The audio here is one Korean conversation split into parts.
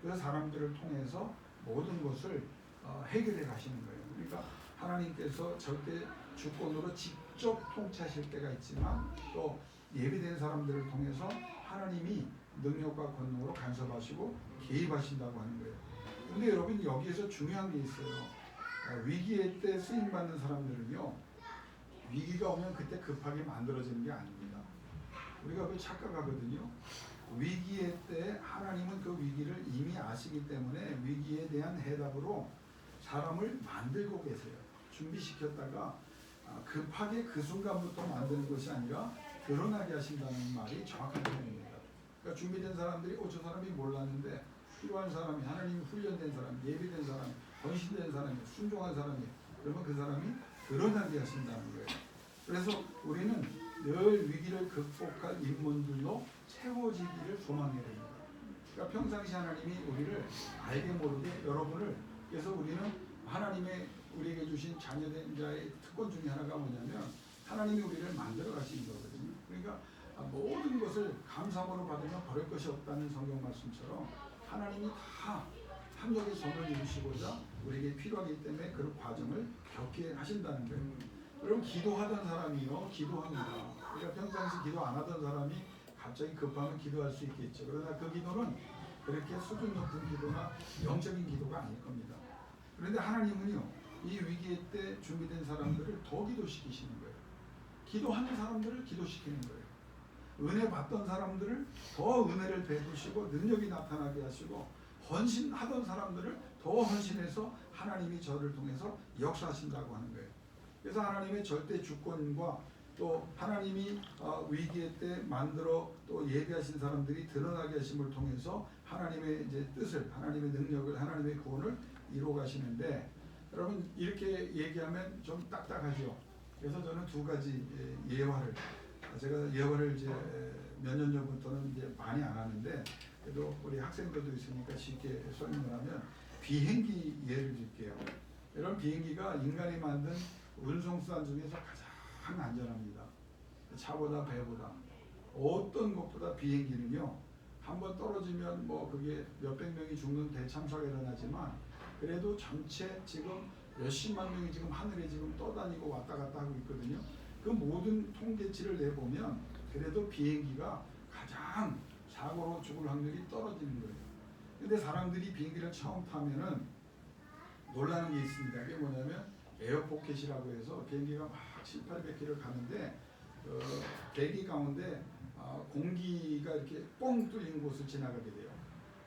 그 사람들을 통해서 모든 것을 해결해 가시는 거예요. 그러니까 하나님께서 절대 주권으로 직접 통치하실 때가 있지만 또 예비된 사람들을 통해서 하나님이 능력과 권능으로 간섭하시고 개입하신다고 하는 거예요. 근데 여러분 여기에서 중요한 게 있어요. 위기의 때 쓰임받는 사람들은요, 위기가 오면 그때 급하게 만들어지는 게 아닙니다. 우리가 그 착각하거든요. 위기의 때 하나님은 그 위기를 이미 아시기 때문에 위기에 대한 해답으로 사람을 만들고 계세요. 준비시켰다가 급하게 그 순간부터 만드는 것이 아니라 드러나게 하신다는 말이 정확한 표현입니다. 그러니까 준비된 사람들이 저 사람이 몰랐는데 필요한 사람이, 하나님이 훈련된 사람, 예비된 사람, 헌신된 사람이, 순종한 사람이, 그러면 그 사람이 드러나게 하신다는 거예요. 그래서 우리는 늘 위기를 극복할 인문들로 채워지기를 소망해야 됩니다. 그러니까 평상시 하나님이 우리를 알게 모르게 여러분을, 그래서 우리는 하나님의 우리에게 주신 자녀된 자의 특권 중에 하나가 뭐냐면 하나님이 우리를 만들어 가시는 거거든요. 그러니까 모든 것을 감사함으로 받으면 버릴 것이 없다는 성경 말씀처럼 하나님이 다 합력의 선을 이루시고자 우리에게 필요하기 때문에 그 과정을 겪게 하신다는 거예요. 여러분 기도하던 사람이요 기도합니다. 그러니까 평상시 기도 안 하던 사람이 갑자기 급하면 기도할 수 있겠죠. 그러나 그 기도는 그렇게 수준 높은 기도나 영적인 기도가 아닐 겁니다. 그런데 하나님은요 이 위기의 때 준비된 사람들을 더 기도시키시는 거예요. 기도하는 사람들을 기도시키는 거예요. 은혜 받던 사람들을 더 은혜를 베푸시고 능력이 나타나게 하시고, 헌신하던 사람들을 더 헌신해서 하나님이 저를 통해서 역사하신다고 하는 거예요. 그래서 하나님의 절대 주권과 또 하나님이 위기의 때 만들어 또 예비하신 사람들이 드러나게 하심을 통해서 하나님의 이제 뜻을, 하나님의 능력을, 하나님의 구원을 이루어 가시는데, 여러분 이렇게 얘기하면 좀 딱딱하죠. 그래서 저는 두 가지 예화를, 제가 예화를 이제 몇 년 전부터는 이제 많이 안 하는데 그래도 우리 학생들도 있으니까 쉽게 설명을 하면 비행기 예를 들게요. 이런 비행기가 인간이 만든 운송수단 중에서 가장 안전합니다. 차보다 배보다. 어떤 것보다 비행기는요 한번 떨어지면 뭐 그게 몇백 명이 죽는 대참사가 일어나지만 그래도 전체 지금 몇십만 명이 지금 하늘에 지금 떠다니고 왔다 갔다 하고 있거든요. 그 모든 통계치를 내보면 그래도 비행기가 가장 사고로 죽을 확률이 떨어지는 거예요. 근데 사람들이 비행기를 처음 타면은 놀라는 게 있습니다. 그게 뭐냐면 에어포켓이라고 해서 비행기가 막 700~800km를 가는데 대기 가운데 공기가 이렇게 뻥 뚫린 곳을 지나가게 돼요.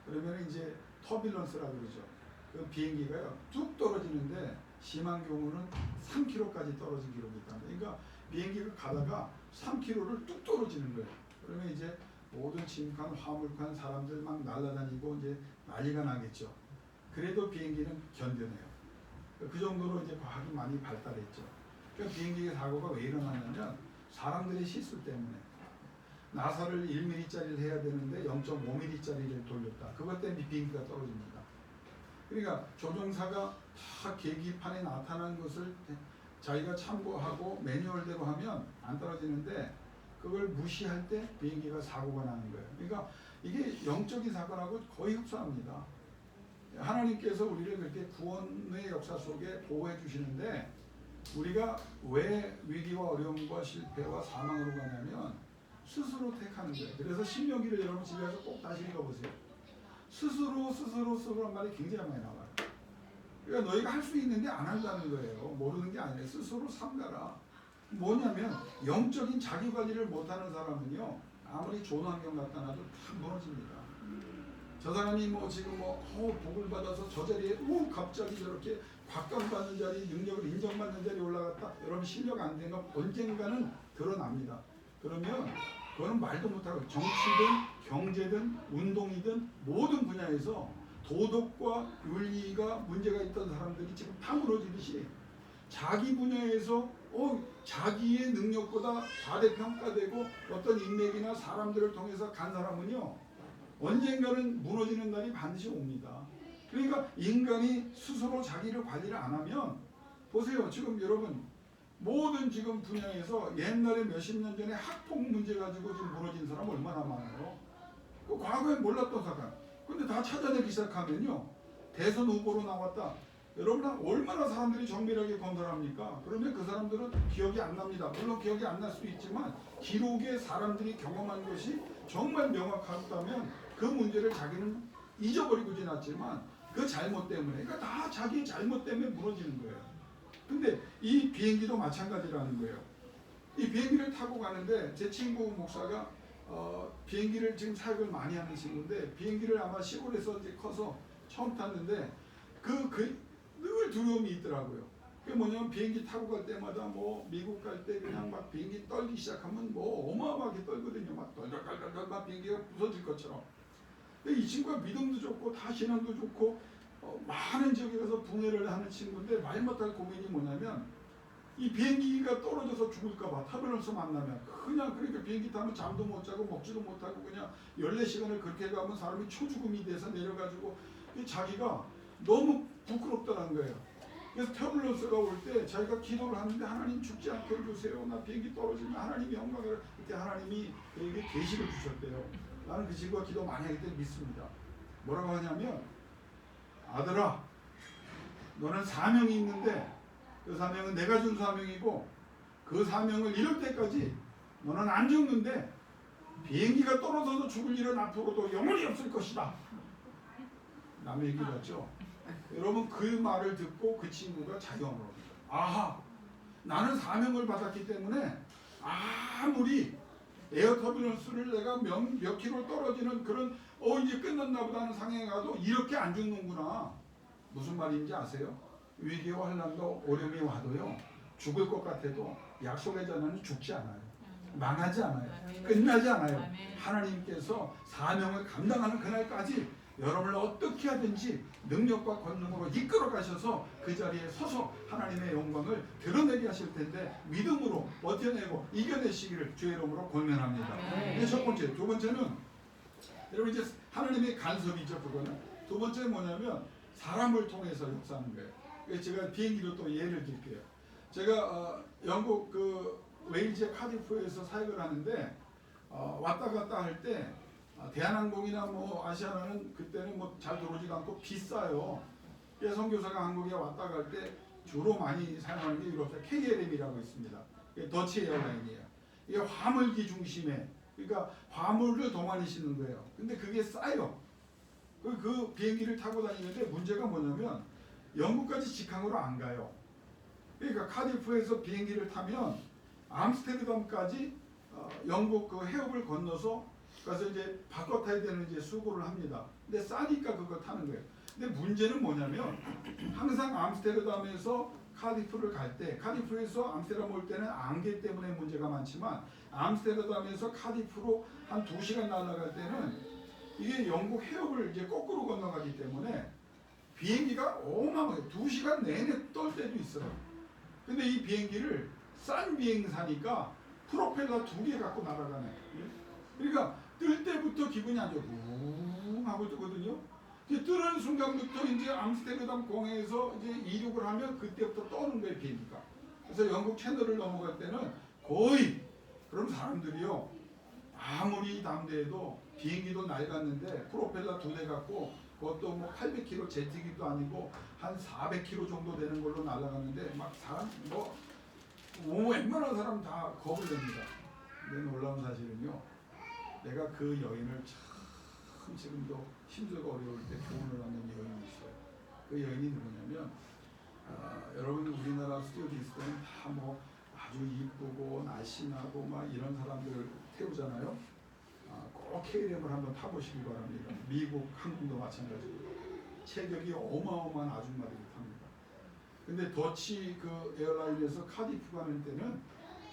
그러면 이제 터뷸런스라고 그러죠. 그 비행기가요 뚝 떨어지는데 심한 경우는 3km까지 떨어진 기록이 있다. 그러니까 비행기가 가다가 3km를 뚝 떨어지는 거예요. 그러면 이제 모든 짐칸, 화물칸 사람들 막 날아다니고 이제 난리가 나겠죠. 그래도 비행기는 견뎌내요. 그 정도로 이제 과학이 많이 발달했죠. 그러니까 비행기 사고가 왜 일어나냐면 사람들의 실수 때문에. 나사를 1mm짜리를 해야 되는데 0.5mm짜리를 돌렸다. 그것 때문에 비행기가 떨어집니다. 그러니까 조종사가 다 계기판에 나타난 것을 자기가 참고하고 매뉴얼대로 하면 안 떨어지는데 그걸 무시할 때 비행기가 사고가 나는 거예요. 그러니까 이게 영적인 사건하고 거의 흡사합니다. 하나님께서 우리를 그렇게 구원의 역사 속에 보호해 주시는데 우리가 왜 위기와 어려움과 실패와 사망으로 가냐면 스스로 택하는 거예요. 그래서 신명기를 여러분 집에 가서 꼭 다시 읽어보세요. 스스로란 말이 굉장히 많이 나와요. 그러니까 너희가 할 수 있는데 안 한다는 거예요. 모르는 게 아니에요. 스스로 삼가라. 뭐냐면 영적인 자기관리를 못하는 사람은요 아무리 좋은 환경 갖다 놔도 다 무너집니다. 저 사람이 뭐 지금 복을 받아서 저 자리에 갑자기 저렇게 곽감받는 자리, 능력을 인정받는 자리에 올라갔다. 여러분 실력 안 된 건 언젠가는 드러납니다. 그러면 그거는 말도 못하고 정치든 경제든 운동이든 모든 분야에서 도덕과 윤리가 문제가 있던 사람들이 지금 다 무너지듯이 자기 분야에서 자기의 능력보다 과대평가되고 어떤 인맥이나 사람들을 통해서 간 사람은요 언젠가는 무너지는 날이 반드시 옵니다. 그러니까 인간이 스스로 자기를 관리를 안 하면 보세요. 지금 여러분 모든 지금 분야에서 옛날에 몇십 년 전에 학폭 문제 가지고 지금 무너진 사람 얼마나 많아요. 그 과거에 몰랐던 사람. 근데 다 찾아내기 시작하면요, 대선 후보로 나왔다. 여러분 얼마나 사람들이 정밀하게 검사합니까? 그러면 그 사람들은 기억이 안 납니다. 물론 기억이 안 날 수 있지만 기록에 사람들이 경험한 것이 정말 명확하다면 그 문제를 자기는 잊어버리고 지났지만 그 잘못 때문에, 그러니까 다 자기 잘못 때문에 무너지는 거예요. 근데 이 비행기도 마찬가지라는 거예요. 이 비행기를 타고 가는데 제 친구 목사가 비행기를 지금 사역을 많이 하는 친구인데, 비행기를 아마 시골에서 이제 커서 처음 탔는데 늘 두려움이 있더라고요. 그게 뭐냐면 비행기 타고 갈 때마다 뭐 미국 갈 때 그냥 막 비행기 떨기 시작하면 뭐 어마어마하게 떨거든요. 막 떨떨떨떨 막 비행기가 부서질 것처럼. 근데 이 친구가 믿음도 좋고 다 신앙도 좋고 많은 지역에 가서 분해를 하는 친구인데, 말 못할 고민이 뭐냐면 이 비행기가 떨어져서 죽을까봐, 터미널에서 만나면 그냥, 그러니까 비행기 타면 잠도 못 자고 먹지도 못하고 그냥 14시간을 그렇게 가면 사람이 초죽음이 돼서 내려가지고 자기가 너무 부끄럽다는 거예요. 그래서 터미널스가 올 때 자기가 기도를 하는데, 하나님 죽지 않게 해주세요. 나 비행기 떨어지면 하나님이 영광을, 그때 하나님이 그에게 계시를 주셨대요. 나는 그 친구가 기도 많이 하기 때문에 믿습니다. 뭐라고 하냐면, 아들아, 너는 사명이 있는데 그 사명은 내가 준 사명이고 그 사명을 이룰 때까지 너는 안 죽는데 비행기가 떨어져서 죽을 일은 앞으로도 영원히 없을 것이다. 남의 얘기 같죠? 여러분, 그 말을 듣고 그 친구가 자경을 합니다. 아하, 나는 사명을 받았기 때문에 아무리 에어터미널스를 내가 몇 킬로 떨어지는 그런 이제 끝났나 보다 하는 상황에 가도 이렇게 안 죽는구나. 무슨 말인지 아세요? 위기와 환난도 어려움이 와도요, 죽을 것 같아도 약속의 자는 죽지 않아요. 망하지 않아요. 끝나지 않아요. 하나님께서 사명을 감당하는 그날까지 여러분을 어떻게 하든지 능력과 권능으로 이끌어 가셔서 그 자리에 서서 하나님의 영광을 드러내게 하실 텐데, 믿음으로 버텨내고 이겨내시기를 주의 이름으로 권면합니다. 이게 첫 번째. 두 번째는 여러분 이제 하나님의 간섭이죠. 그거는. 두 번째는 뭐냐면 사람을 통해서 역사하는 거예요. 제가 비행기로 또 예를 들게요. 제가 영국 그 웨일즈의 카디프에서 사역을 하는데 왔다 갔다 할 때 대한항공이나 뭐 아시아나는 그때는 뭐 잘 들어오지도 않고 비싸요. 그래서 선교사가 한국에 왔다 갈 때 주로 많이 사용하는 게 유럽사 KLM이라고 있습니다. 더치 에어라인이에요. 이게 화물기 중심에, 그러니까 화물을 더 많이 싣는 거예요. 근데 그게 싸요. 그 비행기를 타고 다니는데 문제가 뭐냐면 영국까지 직항으로 안 가요. 그러니까 카디프에서 비행기를 타면 암스테르담까지 영국 그 해협을 건너서 가서 이제 바꿔 타야 되는 이제 수고를 합니다. 근데 싸니까 그걸 타는 거예요. 근데 문제는 뭐냐면 항상 암스테르담에서 카디프를 갈 때, 카디프에서 암스테르담 올 때는 안개 때문에 문제가 많지만 암스테르담에서 카디프로 한 2시간 날아갈 때는 이게 영국 해협을 이제 거꾸로 건너가기 때문에 비행기가 어마어마해요. 2시간 내내 떨 때도 있어요. 근데 이 비행기를 싼 비행사니까 프로펠러 2개 갖고 날아가네. 그러니까 뜰 때부터 기분이 안 좋고 웅 하고 뜨거든요. 뜨는 순간부터 이제 암스테르담 공항에서 이제 이륙을 하면 그때부터 떠는 거예요, 비행기가. 그래서 영국 채널을 넘어갈 때는 거의, 그럼 사람들이요, 아무리 담대해도 비행기도 낡았는데 프로펠러 2대 갖고, 그것도 뭐 800km 제트기도 아니고 한 400km 정도 되는 걸로 날아가는데 막 사람 뭐 웬만한 사람 다 겁을 냅니다. 근데 놀라운 사실은요, 내가 그 여인을 참 지금도 힘들고 어려울 때 교훈을 하는 여인이 있어요. 그 여인이 누구냐면 여러분 우리나라 스튜어디스들은 다 뭐 아주 이쁘고 날씬하고 막 이런 사람들을 태우잖아요. 꼭 KLM을 한번 타보시기 바랍니다. 미국, 한국도 마찬가지고 체격이 어마어마한 아줌마들이 탑니다. 근데 더치 그 에어라인에서 카디프 가는 때는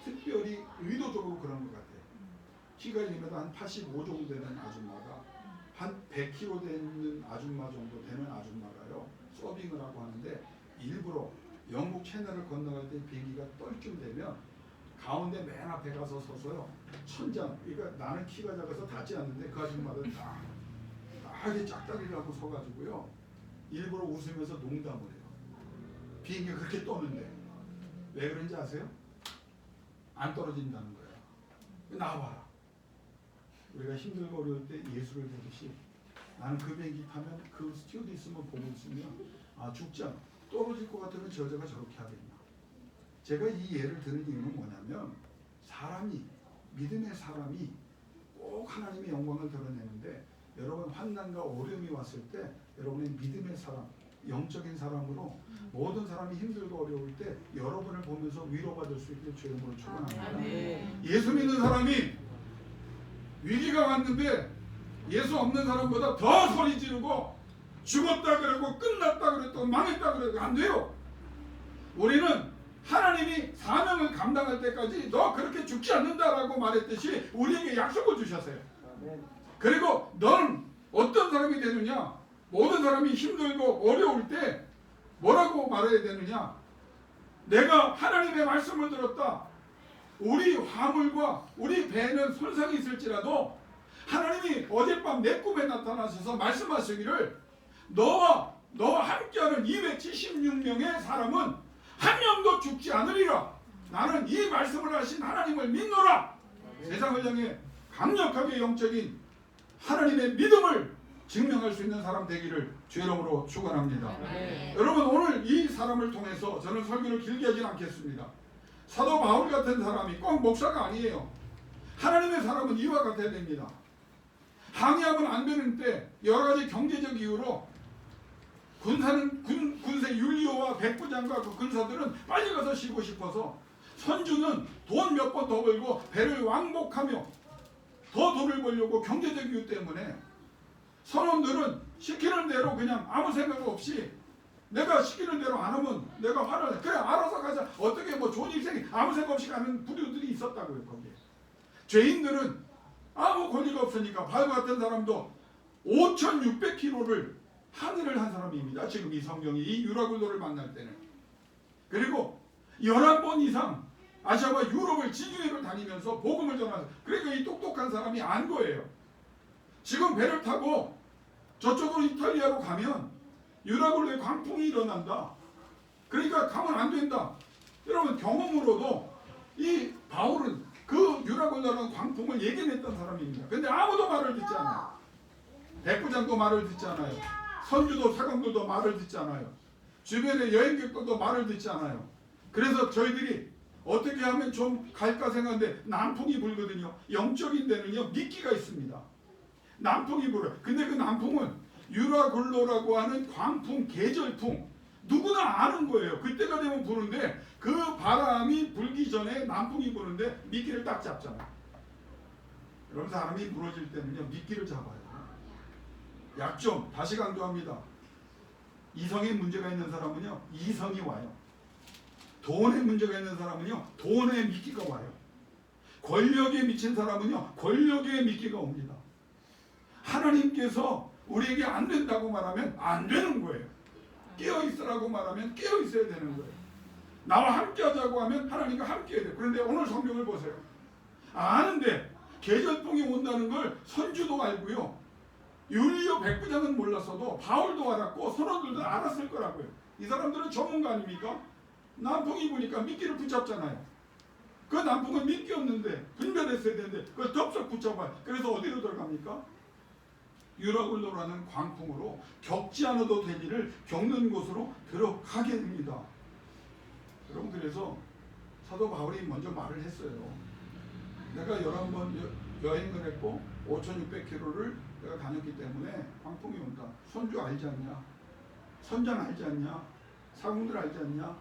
특별히 의도적으로 그런 것 같아요. 키가 1m 한 85 정도 되는 아줌마가 한 100kg 되는 아줌마 정도 되는 아줌마가요, 서빙을 하고 하는데 일부러 영국 채널을 건너갈 때 비행기가 떨쯤 되면 가운데 맨 앞에 가서 서서요, 천장, 그러니까 나는 키가 작아서 닿지 않는데 그 아줌마들 다 이렇게 짝다리를 하고 서가지고요, 일부러 웃으면서 농담을 해요. 비행기가 그렇게 떠는데. 왜 그런지 아세요? 안 떨어진다는 거예요. 나와라. 우리가 힘들고 어려울 때 예수를 보듯이 나는 그 비행기 타면 그 스튜어디스만 보고 있으면 죽지 않아. 떨어질 것 같으면 저 여자가 저렇게 하겠냐. 제가 이 예를 드는 이유는 뭐냐면 사람이 믿음의 사람이 꼭 하나님의 영광을 드러내는데 여러분 환난과 어려움이 왔을 때 여러분의 믿음의 사람 영적인 사람으로 모든 사람이 힘들고 어려울 때 여러분을 보면서 위로받을 수 있게 주의 이름으로 축원합니다. 예수 믿는 사람이 위기가 왔는데 예수 없는 사람보다 더 소리 지르고 죽었다 그러고 끝났다 그랬고 망했다 그래도 안 돼요. 우리는 하나님이 사명을 감당할 때까지 너 그렇게 죽지 않는다라고 말했듯이 우리에게 약속을 주셨어요. 그리고 너는 어떤 사람이 되느냐? 모든 사람이 힘들고 어려울 때 뭐라고 말해야 되느냐? 내가 하나님의 말씀을 들었다. 우리 화물과 우리 배는 손상이 있을지라도 하나님이 어젯밤 내 꿈에 나타나셔서 말씀하시기를 너와 함께하는 276명의 사람은 한 명도 죽지 않으리라. 나는 이 말씀을 하신 하나님을 믿노라. 세상을 향해 강력하게 영적인 하나님의 믿음을 증명할 수 있는 사람 되기를 주의 이름으로 축원합니다. 여러분 오늘 이 사람을 통해서 저는 설교를 길게 하진 않겠습니다. 사도 바울 같은 사람이 꼭 목사가 아니에요. 하나님의 사람은 이와 같아야 됩니다. 항의하면 안 되는 때 여러 가지 경제적 이유로 군세 율리오와 백부장과 그 군사들은 빨리 가서 쉬고 싶어서 선주는 돈 몇 번 더 벌고 배를 왕복하며 더 돈을 벌려고 경제적 이유 때문에 선원들은 시키는 대로 그냥 아무 생각 없이 내가 시키는 대로 안 하면 내가 화를 내. 그래 알아서 가자. 어떻게 뭐 좋은 일생이 아무 생각 없이 가는 부류들이 있었다고요. 거기에. 죄인들은 아무 권리가 없으니까 바울 같은 사람도 5,600km를 항해를 한 사람입니다. 지금 이 성경이 이 유라굴로를 만날 때는. 그리고 11번 이상 아시아와 유럽을 지중해를 다니면서 복음을 전하는 그러니까 이 똑똑한 사람이 안 거예요. 지금 배를 타고 저쪽으로 이탈리아로 가면 유라굴로에 광풍이 일어난다. 그러니까 가면 안 된다. 여러분 경험으로도 이 바울은 그 유라굴로라는 광풍을 예견했던 사람입니다. 근데 아무도 말을 듣지 않아요. 백부장도 말을 듣지 않아요. 선주도 사관들도 말을 듣지 않아요. 주변의 여행객들도 말을 듣지 않아요. 그래서 저희들이 어떻게 하면 좀 갈까 생각하는데 남풍이 불거든요. 영적인 데는요 미끼가 있습니다. 남풍이 불어요. 근데 그 남풍은 유라굴로라고 하는 광풍, 계절풍 누구나 아는 거예요. 그때가 되면 부는데 그 바람이 불기 전에 남풍이 부는데 미끼를 딱 잡잖아요. 여러분 사람이 부러질 때는요 미끼를 잡아요. 약 좀 다시 강조합니다. 이성에 문제가 있는 사람은요 이성이 와요. 돈에 문제가 있는 사람은요 돈에 미끼가 와요. 권력에 미친 사람은요 권력에 미끼가 옵니다. 하나님께서 우리에게 안 된다고 말하면 안 되는 거예요. 깨어 있으라고 말하면 깨어 있어야 되는 거예요. 나와 함께 하자고 하면 하나님과 함께 해야 돼요. 그런데 오늘 성경을 보세요. 아는데 계절풍이 온다는 걸 선주도 알고요. 율리오 백부장은 몰랐어도 바울도 알았고 선원들도 알았을 거라고요. 이 사람들은 전문가 아닙니까? 남풍이 부니까 미끼를 붙잡잖아요. 그 남풍은 미끼 없는데 분별했어야 되는데 그걸 덥석 붙잡아요. 그래서 어디로 들어갑니까? 유라굴로라는 광풍으로 겪지 않아도 될 일을 겪는 곳으로 들어가게 됩니다. 여러분 그래서 사도 바울이 먼저 말을 했어요. 내가 11번 여행을 했고 5,600km를 내가 다녔기 때문에 광풍이 온다. 선주 알지 않냐? 선장 알지 않냐? 사공들 알지 않냐?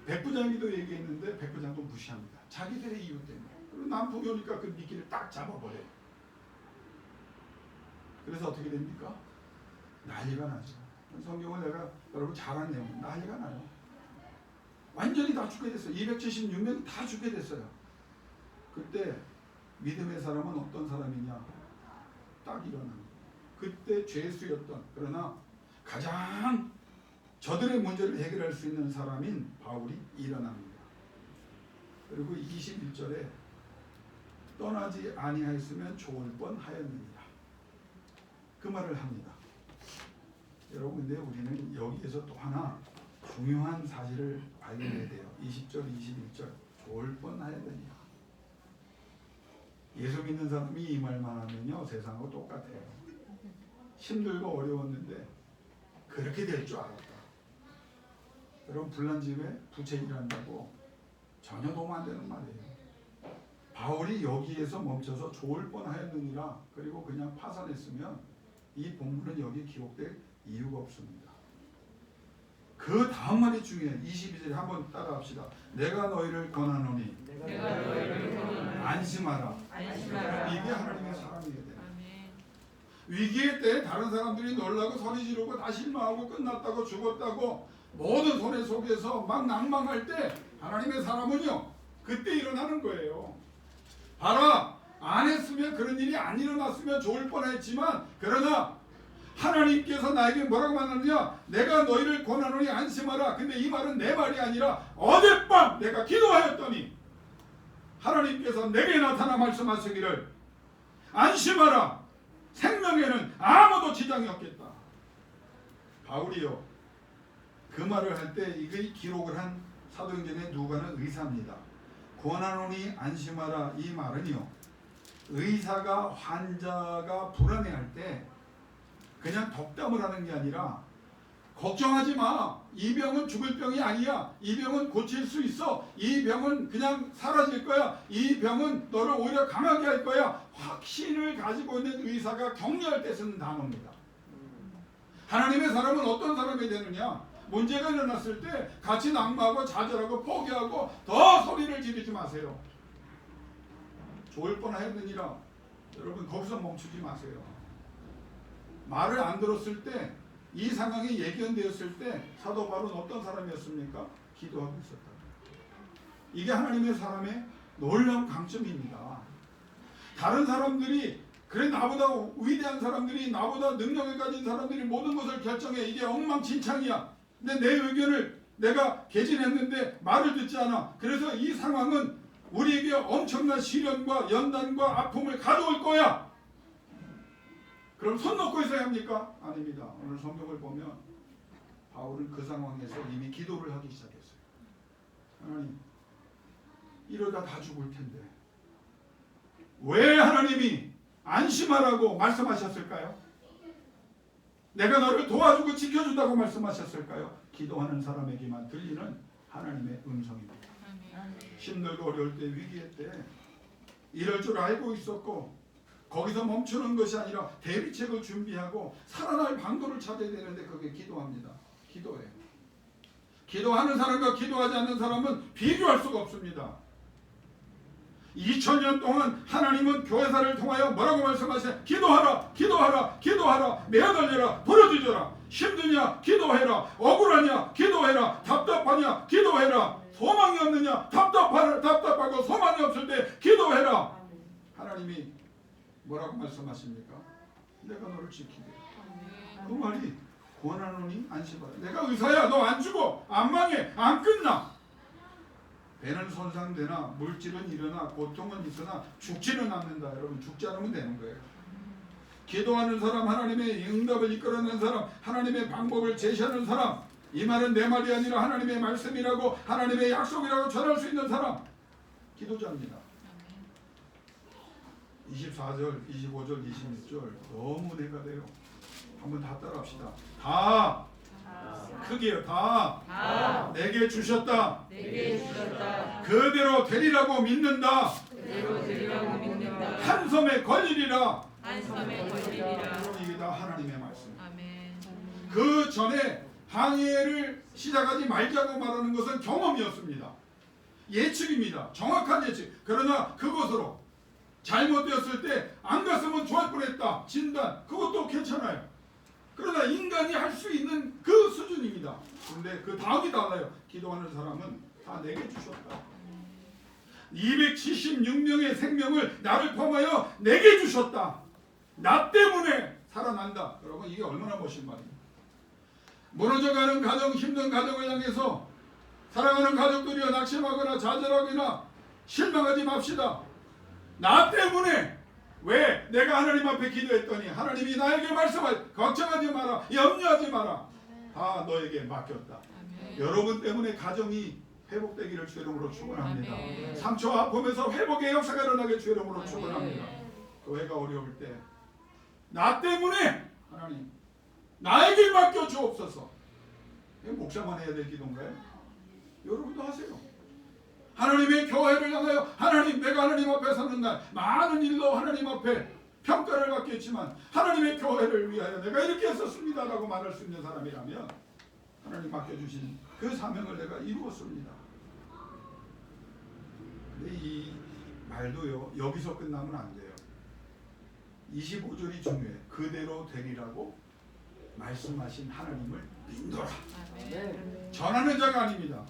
백부장이도 얘기했는데 백부장도 무시합니다. 자기들의 이유 때문에. 그리고 남풍이 오니까 그 미끼를 딱 잡아버려요. 그래서 어떻게 됩니까? 난리가 나죠. 성경을 내가 여러분 잘 아는 내용 난리가 나요. 완전히 다 죽게 됐어요. 276명이 다 죽게 됐어요. 그때 믿음의 사람은 어떤 사람이냐? 딱 일어나는 거예요. 그때 죄수였던 그러나 가장 저들의 문제를 해결할 수 있는 사람인 바울이 일어납니다. 그리고 21절에 떠나지 아니하였으면 좋을 뻔하였느니라. 그 말을 합니다. 여러분 근데 우리는 여기에서 또 하나 중요한 사실을 발견해야 돼요. 20절 21절 좋을 뻔하였느니라. 예수 믿는 사람이 이 말만 하면요 세상하고 똑같아요. 힘들고 어려웠는데 그렇게 될 줄 알았다. 여러분 불난 집에 부채질한다고 전혀 도움 안 되는 말이에요. 바울이 여기에서 멈춰서 좋을 뻔하였느니라 그리고 그냥 파산했으면 이 본문은 여기 기록될 이유가 없습니다. 그 다음 말이 중요해요. 22절에 한번 따라합시다. 내가 너희를 권하노니 안심하라. 이게 하나님의 사랑이에요. 위기의 때 다른 사람들이 놀라고 소리 지르고 다 실망하고 끝났다고 죽었다고 모든 손해 속에서 막 낭망할 때 하나님의 사람은요 그때 일어나는 거예요. 봐라, 안 했으면 그런 일이 안 일어났으면 좋을 뻔했지만 그러나 하나님께서 나에게 뭐라고 말하느냐, 내가 너희를 권하노니 안심하라. 근데 이 말은 내 말이 아니라 어젯밤 내가 기도하였더니 하나님께서 내게 나타나 말씀하시기를 안심하라. 생명에는 아무도 지장이 없겠다. 바울이요 그 말을 할 때 이거 기록을 한 사도행전의 누가는 의사입니다. 권하노니 안심하라 이 말은요 의사가 환자가 불안해할 때 그냥 덕담을 하는 게 아니라 걱정하지 마. 이 병은 죽을 병이 아니야. 이 병은 고칠 수 있어. 이 병은 그냥 사라질 거야. 이 병은 너를 오히려 강하게 할 거야. 확신을 가지고 있는 의사가 격려할 때 쓰는 단어입니다. 하나님의 사람은 어떤 사람이 되느냐? 문제가 일어났을 때 같이 낙마하고 좌절하고 포기하고 더 소리를 지르지 마세요. 좋을 뻔하였느니라. 여러분 거기서 멈추지 마세요. 말을 안 들었을 때 이 상황이 예견되었을 때 사도 바울은 어떤 사람이었습니까? 기도하고 있었다. 이게 하나님의 사람의 놀라운 강점입니다. 다른 사람들이 그래 나보다 위대한 사람들이 나보다 능력을 가진 사람들이 모든 것을 결정해. 이게 엉망진창이야. 근데 내 의견을 내가 개진했는데 말을 듣지 않아. 그래서 이 상황은 우리에게 엄청난 시련과 연단과 아픔을 가져올 거야. 그럼 손 놓고 있어야 합니까? 아닙니다. 오늘 성경을 보면 바울은 그 상황에서 이미 기도를 하기 시작했어요. 하나님, 이러다 다 죽을 텐데 왜 하나님이 안심하라고 말씀하셨을까요? 내가 너를 도와주고 지켜준다고 말씀하셨을까요? 기도하는 사람에게만 들리는 하나님의 음성입니다. 힘들고 어려울 때, 위기의 때 이럴 줄 알고 있었고 거기서 멈추는 것이 아니라 대비책을 준비하고 살아날 방도를 찾아야 되는데 그게 기도합니다. 기도예요. 기도하는 사람과 기도하지 않는 사람은 비교할 수가 없습니다. 2000년 동안 하나님은 교회사를 통하여 뭐라고 말씀하세요? 기도하라, 기도하라, 기도하라, 매어달려라, 부르짖어라. 힘드냐? 기도해라. 억울하냐? 기도해라. 답답하냐? 기도해라. 소망이 없느냐? 답답하고 소망이 없을 때 기도해라. 하나님이 뭐라고 말씀하십니까? 내가 너를 지키게. 그 말이 권하노니 안심하라. 내가 의사야. 너 안 죽어. 안 망해. 안 끝나. 배는 손상되나 물질은 일어나 고통은 있으나 죽지는 않는다. 여러분 죽지 않으면 되는 거예요. 기도하는 사람, 하나님의 응답을 이끌어내는 사람, 하나님의 방법을 제시하는 사람, 이 말은 내 말이 아니라 하나님의 말씀이라고 하나님의 약속이라고 전할 수 있는 사람, 기도자입니다. 24절, 25절, 26절 너무 내가 돼요. 한번 다 따라합시다. 다 크게요. 다 내게 주셨다. 그대로 되리라고 믿는다. 한 섬에 걸리리라. 이게 다 하나님의 말씀. 그 전에 항해를 시작하지 말자고 말하는 것은 경험이었습니다. 예측입니다. 정확한 예측. 그러나 그것으로 잘못되었을 때 안 갔으면 좋을 뻔했다. 진단. 그것도 괜찮아요. 그러나 인간이 할 수 있는 그 수준입니다. 근데 그 다음이 달라요. 기도하는 사람은 다 내게 주셨다. 276명의 생명을 나를 포함하여 내게 주셨다. 나 때문에 살아난다. 여러분 이게 얼마나 멋진 말입니까? 무너져가는 가정, 힘든 가정을 향해서 사랑하는 가족들이여 낙심하거나 좌절하거나 실망하지 맙시다. 나 때문에 왜 내가 하나님 앞에 기도했더니 하나님이 나에게 말씀하여 걱정하지 마라, 염려하지 마라. 다 너에게 맡겼다. 여러분 때문에 가정이 회복되기를 주 이름으로 축원합니다. 상처와 아픔에서 회복의 역사가 일어나게 주 이름으로 축원합니다. 교회가 어려울 때 나 때문에 하나님 나에게 맡겨 주옵소서. 목사만 해야 될 기도인가요? 여러분도 하세요. 하나님의 교회를 향하여 하나님, 내가 하나님 앞에 서는 날 많은 일로 하나님 앞에 평가를 받겠지만 하나님의 교회를 위하여 내가 이렇게 했었습니다 라고 말할 수 있는 사람이라면 하나님 맡겨주신 그 사명을 내가 이루었습니다. 근데 이 말도요, 여기서 끝나면 안 돼요. 25절이 중요해요. 그대로 되리라고 말씀하신 하나님을 믿노라. 전하는 자가 아닙니다.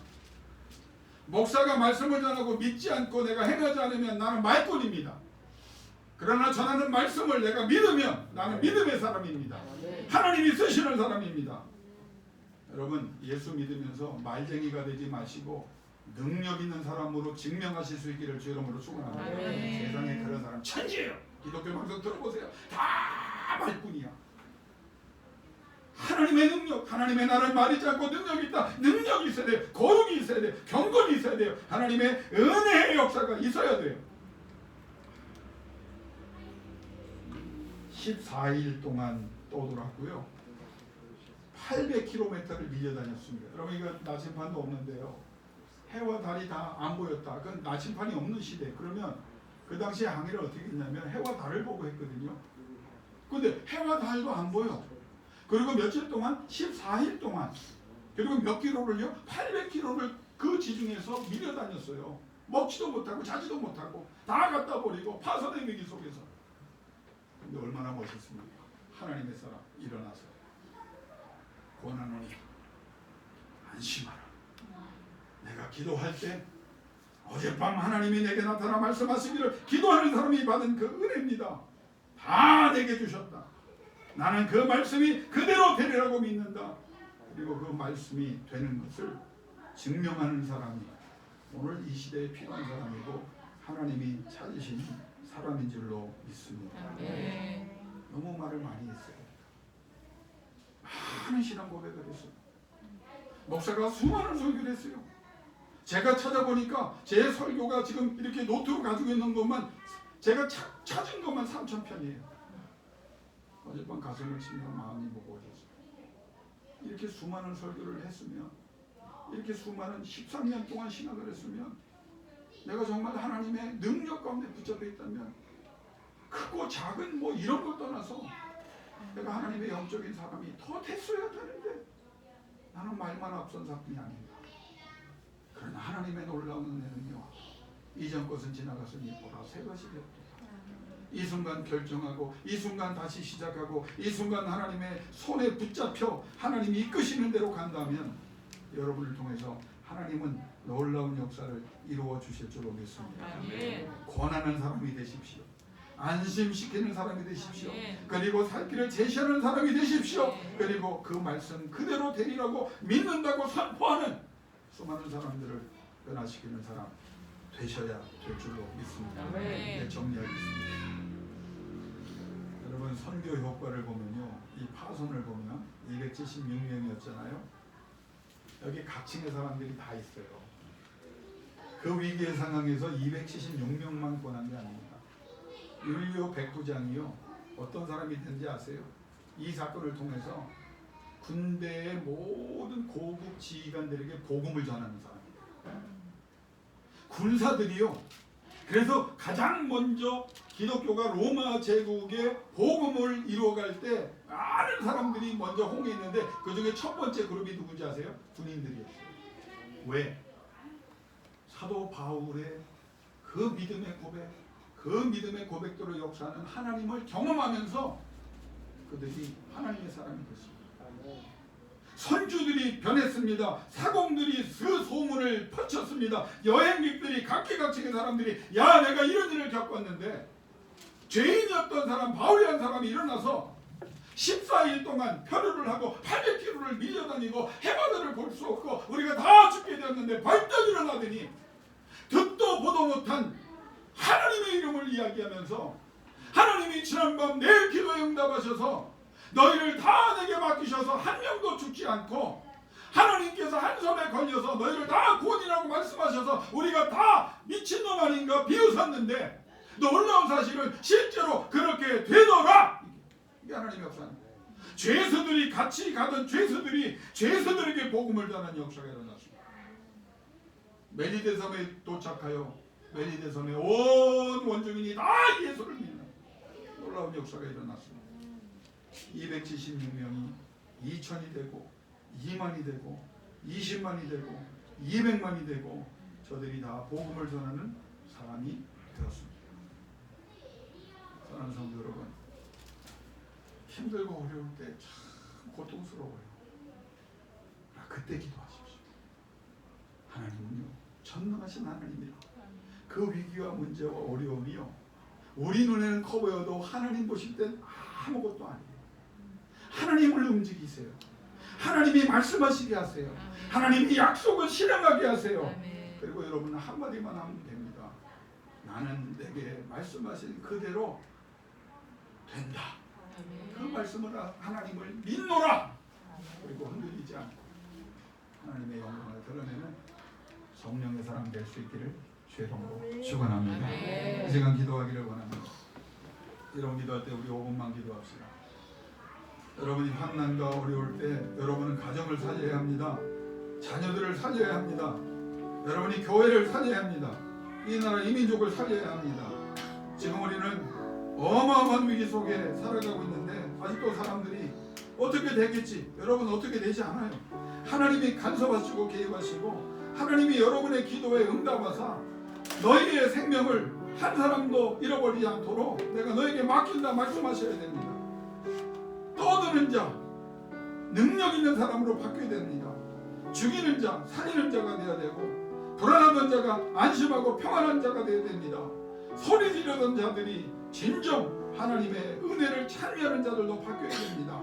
목사가 말씀을 전하고 믿지 않고 내가 행하지 않으면 나는 말꾼입니다. 그러나 전하는 말씀을 내가 믿으면 나는 믿음의 사람입니다. 하나님이 쓰시는 사람입니다. 여러분, 예수 믿으면서 말쟁이가 되지 마시고 능력 있는 사람으로 증명하실 수 있기를 주 이름으로 축원합니다. 세상에 그런 사람 천지예요. 기독교 방송 들어보세요. 다 말뿐이야. 하나님의 능력, 하나님의 나라를 말이지 않고 능력이 있다. 능력이 있어야 돼요. 거룩이 있어야 돼요. 경건이 있어야 돼요. 하나님의 은혜의 역사가 있어야 돼요. 14일 동안 떠돌았고요. 800km를 밀려다녔습니다. 여러분, 이거 나침반도 없는데요. 해와 달이 다 안 보였다. 그건 나침반이 없는 시대. 그러면 그 당시에 항해를 어떻게 했냐면 해와 달을 보고 했거든요. 근데 해와 달도 안 보여. 그리고 며칠 동안 14일 동안 그리고 몇 킬로를요? 800km를 그 지중해에서 밀려다녔어요. 먹지도 못하고 자지도 못하고 다 갖다 버리고 파선의 위기 속에서. 근데 얼마나 멋있습니까? 하나님의 사람 일어나서 권하노니 안심하라. 내가 기도할 때 어젯밤 하나님이 내게 나타나 말씀하시기를 기도하는 사람이 받은 그 은혜입니다. 다 내게 주셨다. 나는 그 말씀이 그대로 되리라고 믿는다. 그리고 그 말씀이 되는 것을 증명하는 사람이 오늘 이 시대에 필요한 사람이고 하나님이 찾으신 사람인 줄로 믿습니다. 너무 말을 많이 했어요. 많은 신앙 고백을 했어요. 목사가 수많은 설교를 했어요. 제가 찾아보니까 제 설교가 지금 이렇게 노트로 가지고 있는 것만 제가 찾은 것만 3,000편이에요. 어젯밤 가슴을 치며 마음이 무거워졌어요. 이렇게 수많은 설교를 했으면, 이렇게 수많은 13년 동안 신학을 했으면, 내가 정말 하나님의 능력 가운데 붙잡혀 있다면 크고 작은 뭐 이런 걸 떠나서 내가 하나님의 영적인 사람이 더 됐어야 되는데 나는 말만 앞선 사람이 아닙니다. 그러나 하나님의 놀라운 은혜는요, 이전 것은 지나갔으니 보라 새 것이 되었다. 이 순간 결정하고 이 순간 다시 시작하고 이 순간 하나님의 손에 붙잡혀 하나님이 이끄시는 대로 간다면 여러분을 통해서 하나님은 놀라운 역사를 이루어 주실 줄로 믿습니다. 권하는 사람이 되십시오. 안심시키는 사람이 되십시오. 그리고 살 길을 제시하는 사람이 되십시오. 그리고 그 말씀 그대로 되리라고 믿는다고 선포하는 수많은 사람들을 변화시키는 사람 되셔야 될 줄로 믿습니다. 네, 정리하겠습니다. 여러분, 선교 효과를 보면요, 이 파선을 보면 276명이었잖아요. 여기 각층의 사람들이 다 있어요. 그 위기의 상황에서 276명만 권한 게 아닙니다. 율리오 백부장이요, 어떤 사람이 있는지 아세요? 이 사건을 통해서 군대의 모든 고급 지휘관들에게 복음을 전하는 사람입니다. 군사들이요, 그래서 가장 먼저 기독교가 로마 제국의 복음을 이루어갈 때 많은 사람들이 먼저 홍해했는데 그 중에 첫 번째 그룹이 누군지 아세요? 군인들이었어요. 왜? 사도 바울의 그 믿음의 고백, 그 믿음의 고백대로 역사하는 하나님을 경험하면서 그들이 하나님의 사람이 됐습니다. 선주들이 변했습니다. 사공들이 그 소문을 퍼쳤습니다. 여행객들이 각계각층의 사람들이 야, 내가 이런 일을 겪었는데, 죄인이었던 사람, 바울이라는 사람이 일어나서 14일 동안 표류를 하고 800km를 밀려다니고 해바다를 볼 수 없고 우리가 다 죽게 되었는데 벌떡 일어나더니 듣도 보도 못한 하나님의 이름을 이야기하면서 하나님이 지난밤 내 기도에 응답하셔서 너희를 다 내게 맡기셔서 한 명도 죽지 않고 하나님께서 한 손에 걸려서 너희를 다 구원이라고 말씀하셔서 우리가 다 미친놈 아닌가 비웃었는데 놀라운 사실은 실제로 그렇게 되더라. 이게 하나님의 역사입니다. 죄수들이 같이 가던 죄수들이 죄수들에게 복음을 전하는 역사가 일어났습니다. 멜리데 섬에 도착하여 멜리데 섬의 온 원주민이 다 예수를 믿는 놀라운 역사가 일어났습니다. 276명이 2천이 되고 2만이 되고 20만이 되고 200만이 되고 저들이 다 복음을 전하는 사람이 되었습니다. 사랑하는 성도 여러분, 힘들고 어려울 때 참 고통스러워요. 그때 기도하십시오. 하나님은요 전능하신 하나님이라. 그 위기와 문제와 어려움이요 우리 눈에는 커 보여도 하나님 보실 땐 아무것도 아니에요. 하나님을 움직이세요. 하나님이 말씀하시게 하세요. 하나님이 약속을 실행하게 하세요. 그리고 여러분은 한마디만 하면 됩니다. 나는 내게 말씀하신 그대로 된다. 그 말씀을 하나님을 믿노라. 그리고 흔들리지 않고 하나님의 영광을 드러내는 성령의 사람 될 수 있기를 주의 이름으로 축원합니다. 이 시간 기도하기를 원합니다. 여러분 기도할 때 우리 5분만 기도합시다. 여러분이 환난과 어려울 때 여러분은 가정을 살려야 합니다. 자녀들을 살려야 합니다. 여러분이 교회를 살려야 합니다. 이 나라 이민족을 살려야 합니다. 지금 우리는 어마어마한 위기 속에 살아가고 있는데 아직도 사람들이 어떻게 되겠지? 여러분 어떻게 되지 않아요. 하나님이 간섭하시고 개입하시고 하나님이 여러분의 기도에 응답하사 너희의 생명을 한 사람도 잃어버리지 않도록 내가 너에게 맡긴다 말씀하셔야 됩니다. 떠드는 자, 능력 있는 사람으로 바뀌어야 됩니다. 죽이는 자, 살리는 자가 되어야 되고 불안하던 자가 안심하고 평안한 자가 되어야 됩니다. 소리 지르던 자들이 진정 하나님의 은혜를 찬미하는 자들도 바뀌어야 됩니다.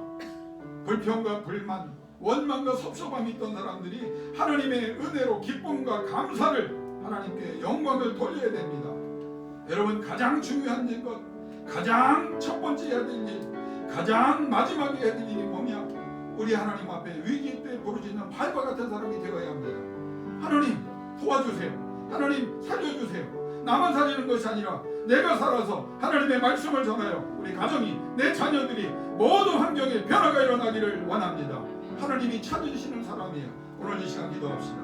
불평과 불만, 원망과 섭섭함이 있던 사람들이 하나님의 은혜로 기쁨과 감사를 하나님께 영광을 돌려야 됩니다. 여러분 가장 중요한 것, 가장 첫 번째 해야 될 일, 가장 마지막에 해야 될 일이 뭐냐? 우리 하나님 앞에 위기 때 부르짖는 발과 같은 사람이 되어야 합니다. 하나님 도와주세요. 하나님 살려주세요. 나만 살리는 것이 아니라 내가 살아서 하나님의 말씀을 전하여 우리 가정이, 내 자녀들이 모든 환경에 변화가 일어나기를 원합니다. 하나님이 찾으시는 사람이에요. 오늘 이 시간 기도합시다.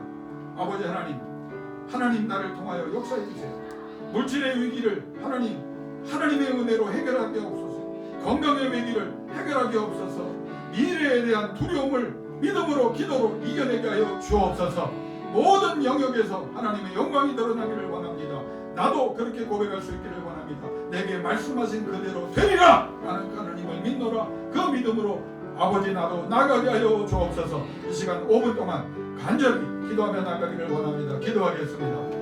아버지 하나님 나를 통하여 역사해 주세요. 물질의 위기를 하나님의 은혜로 해결하게 없소서. 건강의 위기를 해결하게 없소서. 미래에 대한 두려움을 믿음으로 기도로 이겨내게 하여 주옵소서. 모든 영역에서 하나님의 영광이 드러나기를 원합니다. 나도 그렇게 고백할 수 있기를 원합니다. 내게 말씀하신 그대로 되리라. 나는 하나님을 믿노라. 그 믿음으로 아버지 나도 나가게 하여 주옵소서. 이 시간 5분 동안 간절히 기도하며 나가기를 원합니다. 기도하겠습니다.